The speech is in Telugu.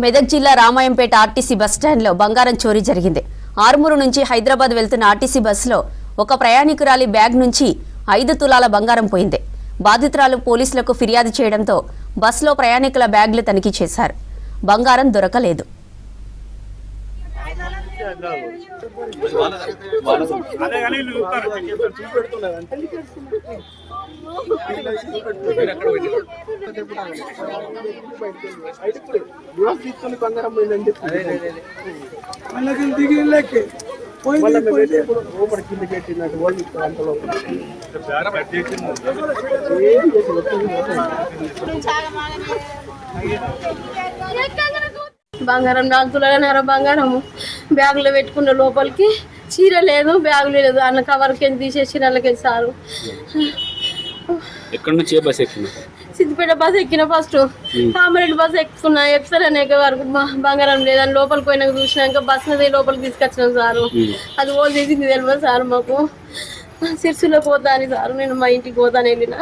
మెదక్ జిల్లా రామాయంపేట ఆర్టీసీ బస్టాండ్లో బంగారం చోరీ జరిగింది. ఆర్మూరు నుంచి హైదరాబాద్ వెళ్తున్న ఆర్టీసీ బస్సులో ఒక ప్రయాణికురాలి బ్యాగ్ నుంచి 5 తులాల బంగారం పోయింది. బాధితురాలు పోలీసులకు ఫిర్యాదు చేయడంతో బస్సులో ప్రయాణికుల బ్యాగ్లు తనిఖీ చేశారు. బంగారం దొరకలేదు. బంగారం 4 తులాల బంగారం బ్యాగులో పెట్టుకున్న లోపలికి చీర లేదు, బ్యాగులు లేదు. అన్న కవర్ కింద తీసేసి నెలకి సారు. ఎక్కడి నుంచి ఏ బస్ ఎక్కినా? సిద్దిపేట బస్ ఎక్కిన ఫస్ట్ కామరెడ్డి బస్ ఎక్కుతున్నా. ఎక్సర్ అనేక వరకు బంగారం లేదని లోపలికి పోయినాక చూసినాక బస్ మీద లోపలికి తీసుకొచ్చినాం సారు. అది ఓల్ చేసింది తెలియదు సార్. మాకు సిరిసిలో పోతా అని సారు. నేను మా ఇంటికి పోతాను వెళ్ళిన.